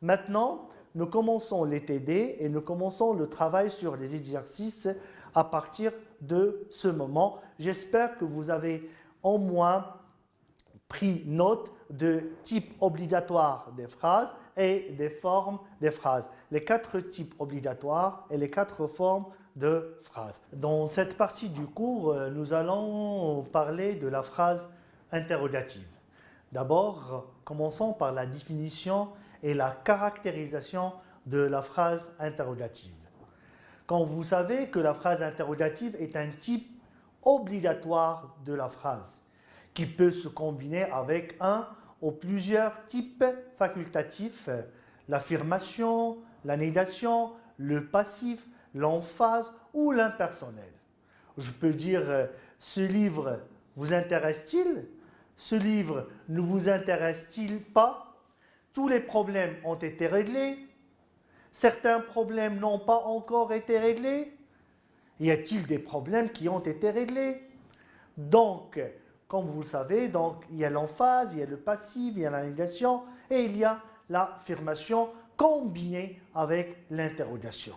Maintenant, nous commençons les TD et nous commençons le travail sur les exercices à partir de ce moment. J'espère que vous avez au moins pris note de types obligatoires des phrases et des formes des phrases. Les 4 types obligatoires et les 4 formes de phrases. Dans cette partie du cours, nous allons parler de la phrase interrogative. D'abord, commençons par la définition et la caractérisation de la phrase interrogative. Quand vous savez que la phrase interrogative est un type obligatoire de la phrase, qui peut se combiner avec un ou plusieurs types facultatifs, l'affirmation, la négation, le passif, l'emphase ou l'impersonnel. Je peux dire « ce livre vous intéresse-t-il » ? Ce livre ne vous intéresse-t-il pas? Tous les problèmes ont été réglés? Certains problèmes n'ont pas encore été réglés? Y a-t-il des problèmes qui ont été réglés? Donc, comme vous le savez, il y a l'emphase, il y a le passif, il y a la négation et il y a l'affirmation combinée avec l'interrogation.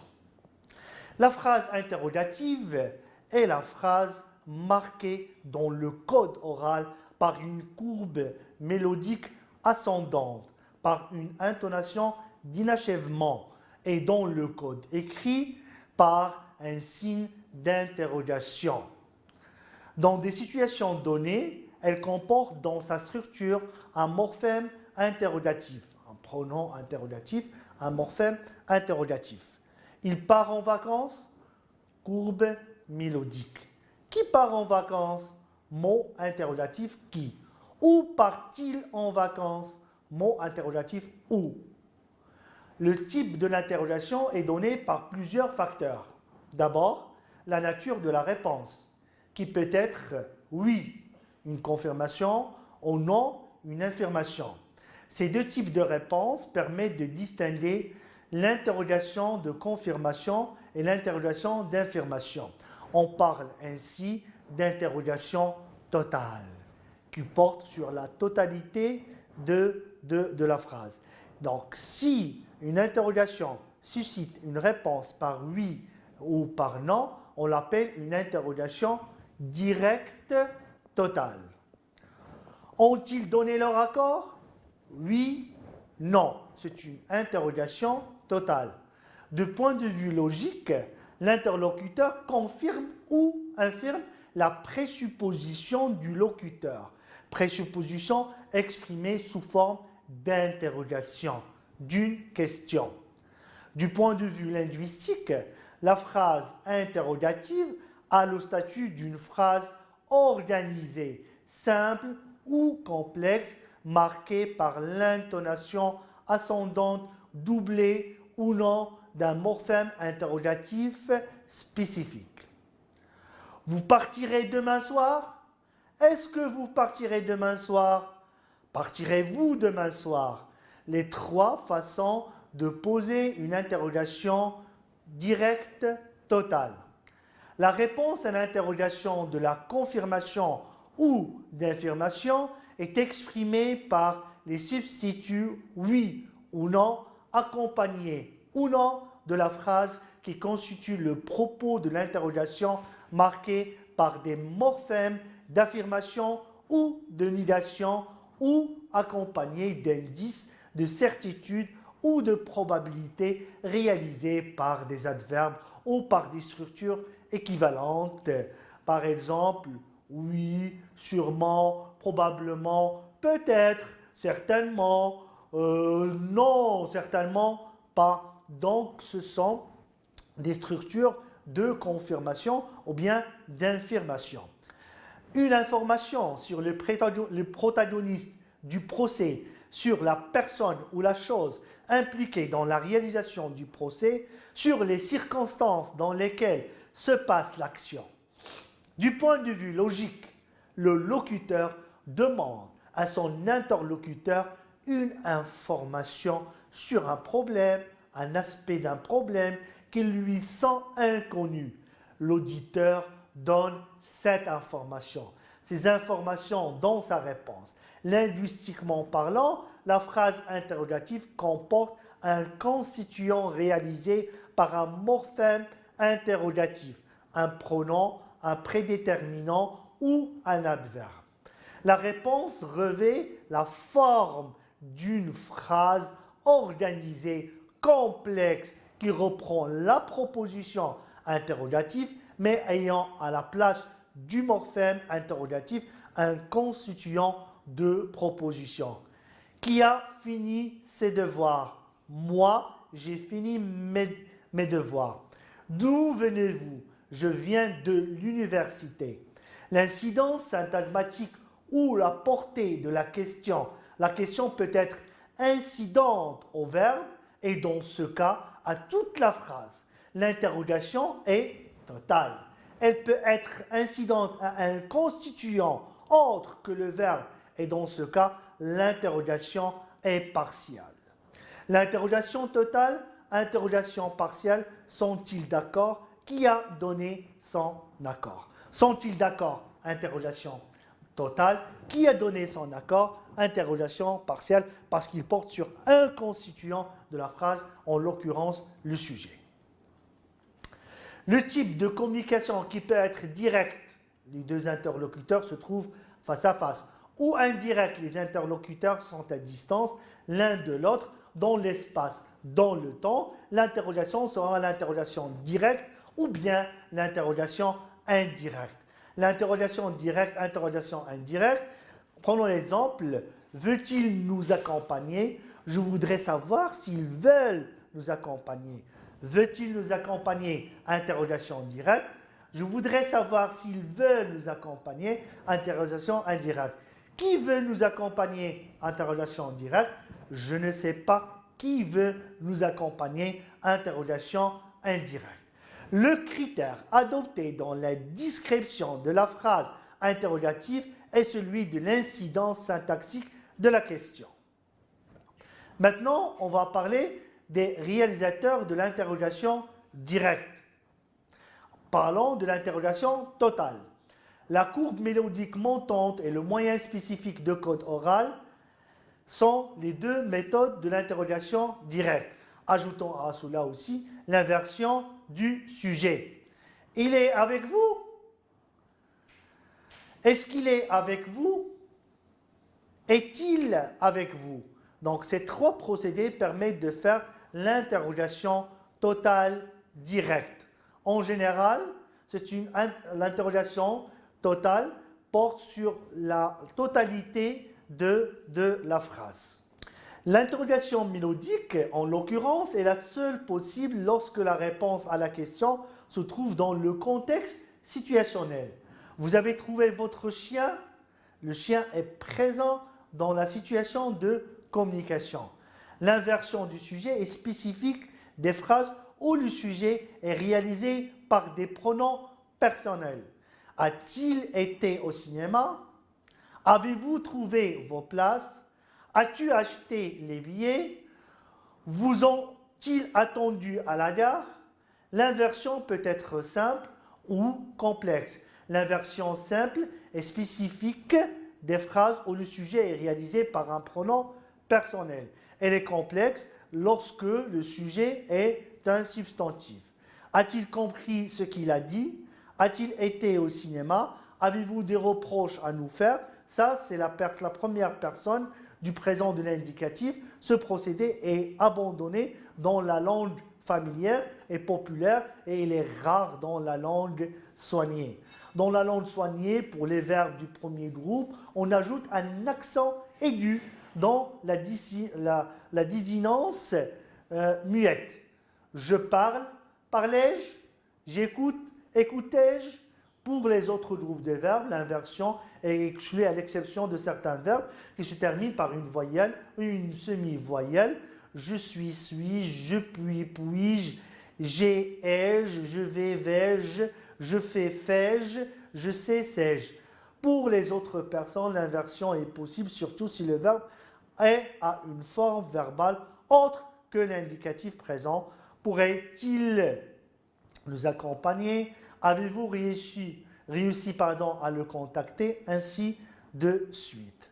La phrase interrogative est la phrase marquée dans le code oral par une courbe mélodique ascendante, par une intonation d'inachèvement et dans le code écrit par un signe d'interrogation. Dans des situations données, elle comporte dans sa structure un morphème interrogatif, un pronom interrogatif, un morphème interrogatif. Il part en vacances, courbe mélodique. Qui part en vacances? Mot interrogatif qui. Où part-il en vacances? Mot interrogatif où. Le type de l'interrogation est donné par plusieurs facteurs. D'abord, la nature de la réponse, qui peut être oui, une confirmation, ou non, une affirmation. Ces deux types de réponses permettent de distinguer l'interrogation de confirmation et l'interrogation d'affirmation. On parle ainsi d'interrogation totale, qui porte sur la totalité de la phrase. Donc, si une interrogation suscite une réponse par oui ou par non, on l'appelle une interrogation directe totale. Ont-ils donné leur accord? Oui, non. C'est une interrogation totale. De point de vue logique, l'interlocuteur confirme ou infirme la présupposition du locuteur. Présupposition exprimée sous forme d'interrogation, d'une question. Du point de vue linguistique, la phrase interrogative a le statut d'une phrase organisée, simple ou complexe, marquée par l'intonation ascendante doublée ou non d'un morphème interrogatif spécifique. Vous partirez demain soir? Est-ce que vous partirez demain soir? Partirez-vous demain soir? Les 3 façons de poser une interrogation directe totale. La réponse à l'interrogation de la confirmation ou d'affirmation est exprimée par les substituts oui ou non accompagnés ou non de la phrase qui constitue le propos de l'interrogation marqué par des morphèmes d'affirmation ou de négation ou accompagnés d'indices de certitude ou de probabilité réalisés par des adverbes ou par des structures équivalentes. Par exemple, oui, sûrement, probablement, peut-être, certainement, non, certainement pas. Donc, ce sont des structures de confirmation ou bien d'infirmation. Une information sur le protagoniste du procès, sur la personne ou la chose impliquée dans la réalisation du procès, sur les circonstances dans lesquelles se passe l'action. Du point de vue logique, le locuteur demande à son interlocuteur une information sur un problème, un aspect d'un problème qui lui sont inconnus. L'auditeur donne cette information. Ces informations dans sa réponse. Linguistiquement parlant, la phrase interrogative comporte un constituant réalisé par un morphème interrogatif, un pronom, un prédéterminant ou un adverbe. La réponse revêt la forme d'une phrase organisée, complexe, qui reprend la proposition interrogative, mais ayant à la place du morphème interrogatif un constituant de proposition. Qui a fini ses devoirs? Moi, j'ai fini mes devoirs. D'où venez-vous? Je viens de l'université. L'incidence syntagmatique ou la portée de la question peut être incidente au verbe et dans ce cas à toute la phrase. L'interrogation est totale. Elle peut être incidente à un constituant autre que le verbe et dans ce cas, l'interrogation est partielle. L'interrogation totale, interrogation partielle, sont-ils d'accord? Qui a donné son accord? Sont-ils d'accord? Interrogation totale. Qui a donné son accord? Interrogation partielle, parce qu'il porte sur un constituant de la phrase, en l'occurrence le sujet. Le type de communication qui peut être direct, les deux interlocuteurs se trouvent face à face, ou indirect, les interlocuteurs sont à distance l'un de l'autre dans l'espace, dans le temps. L'interrogation sera l'interrogation directe ou bien l'interrogation indirecte. L'interrogation directe, interrogation indirecte. Prenons l'exemple, veut-il nous accompagner? Je voudrais savoir s'ils veulent nous accompagner. Veut-il nous accompagner? Interrogation directe. Je voudrais savoir s'ils veulent nous accompagner. Interrogation indirecte. Qui veut nous accompagner? Interrogation directe. Je ne sais pas qui veut nous accompagner. Interrogation indirecte. Le critère adopté dans la description de la phrase interrogative est celui de l'incidence syntaxique de la question. Maintenant, on va parler des réalisateurs de l'interrogation directe. Parlons de l'interrogation totale. La courbe mélodique montante et le moyen spécifique de code oral sont les deux méthodes de l'interrogation directe. Ajoutons à cela aussi l'inversion du sujet. Il est avec vous? Est-ce qu'il est avec vous? Est-il avec vous? Donc, ces trois procédés permettent de faire l'interrogation totale directe. En général, l'interrogation totale porte sur la totalité de la phrase. L'interrogation mélodique, en l'occurrence, est la seule possible lorsque la réponse à la question se trouve dans le contexte situationnel. Vous avez trouvé votre chien, le chien est présent dans la situation de communication. L'inversion du sujet est spécifique des phrases où le sujet est réalisé par des pronoms personnels. A-t-il été au cinéma? Avez-vous trouvé vos places? As-tu acheté les billets? Vous ont-ils attendu à la gare? L'inversion peut être simple ou complexe. L'inversion simple est spécifique des phrases où le sujet est réalisé par un pronom personnel. Elle est complexe lorsque le sujet est un substantif. A-t-il compris ce qu'il a dit? A-t-il été au cinéma? Avez-vous des reproches à nous faire? Ça, c'est la première personne du présent de l'indicatif. Ce procédé est abandonné dans la langue familière et populaire et il est rare dans la langue soignée. Dans la langue soignée, pour les verbes du premier groupe, on ajoute un accent aigu dans la désinence muette. Je parle, parlais-je? J'écoute, écoutais-je? Pour les autres groupes de verbes, l'inversion est exclue à l'exception de certains verbes qui se terminent par une voyelle ou une semi-voyelle. Je suis, suis-je, je puis, puis-je, j'ai, ai-je, je vais, vais-je, je fais, fais-je, je sais, sais-je. Pour les autres personnes, l'inversion est possible surtout si le verbe est à une forme verbale autre que l'indicatif présent. Pourrait-il nous accompagner? Avez-vous réussi à le contacter? Ainsi de suite.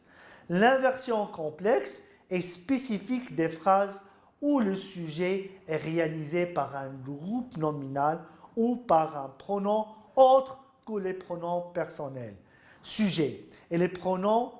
L'inversion complexe est spécifique des phrases où le sujet est réalisé par un groupe nominal ou par un pronom autre que les pronoms personnels. Sujet. Et les pronoms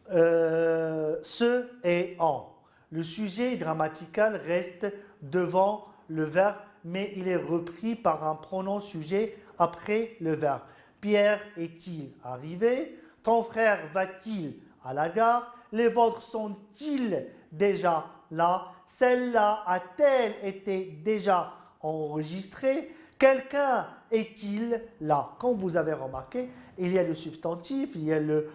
ce et en. Le sujet grammatical reste devant le verbe, mais il est repris par un pronom sujet après le verbe. Pierre est-il arrivé? Ton frère va-t-il à la gare? Les vôtres sont-ils déjà là? Celle-là a-t-elle été déjà enregistrée? Quelqu'un est-il là? Comme vous avez remarqué, il y a le substantif, il y a le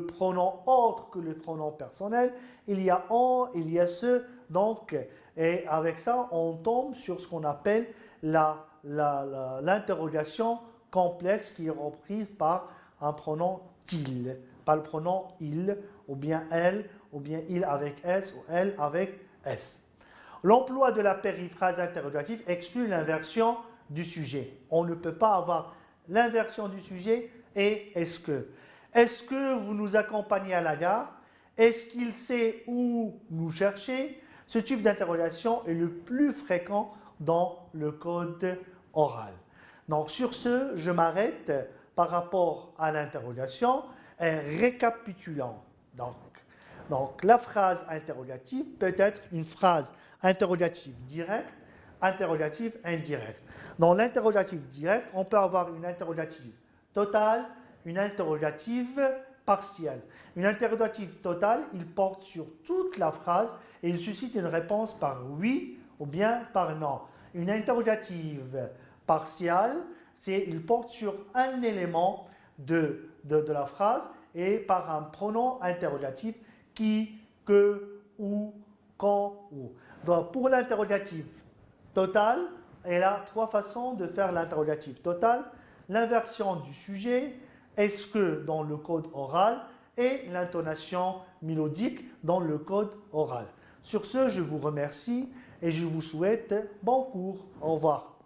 pronom autre que le pronom personnel, il y a en, il y a ce, donc, et avec ça, on tombe sur ce qu'on appelle l'interrogation complexe qui est reprise par un pronom til, pas le pronom il, ou bien elle, ou bien il avec s, ou elle avec s. L'emploi de la périphrase interrogative exclut l'inversion du sujet. On ne peut pas avoir l'inversion du sujet et est-ce que. Est-ce que vous nous accompagnez à la gare? Est-ce qu'il sait où nous chercher? Ce type d'interrogation est le plus fréquent dans le code oral. Donc sur ce, je m'arrête par rapport à l'interrogation et récapitulant. Donc la phrase interrogative peut être une phrase interrogative directe, interrogative indirecte. Dans l'interrogative directe, on peut avoir une interrogative totale, une interrogative partielle. Une interrogative totale, il porte sur toute la phrase et il suscite une réponse par oui ou bien par non. Une interrogative partielle, il porte sur un élément de la phrase et par un pronom interrogatif qui, que, où, quand, où. Donc pour l'interrogative totale, il y a trois façons de faire l'interrogative totale. L'inversion du sujet, est-ce que dans le code oral et l'intonation mélodique dans le code oral. Sur ce, je vous remercie et je vous souhaite bon cours. Au revoir.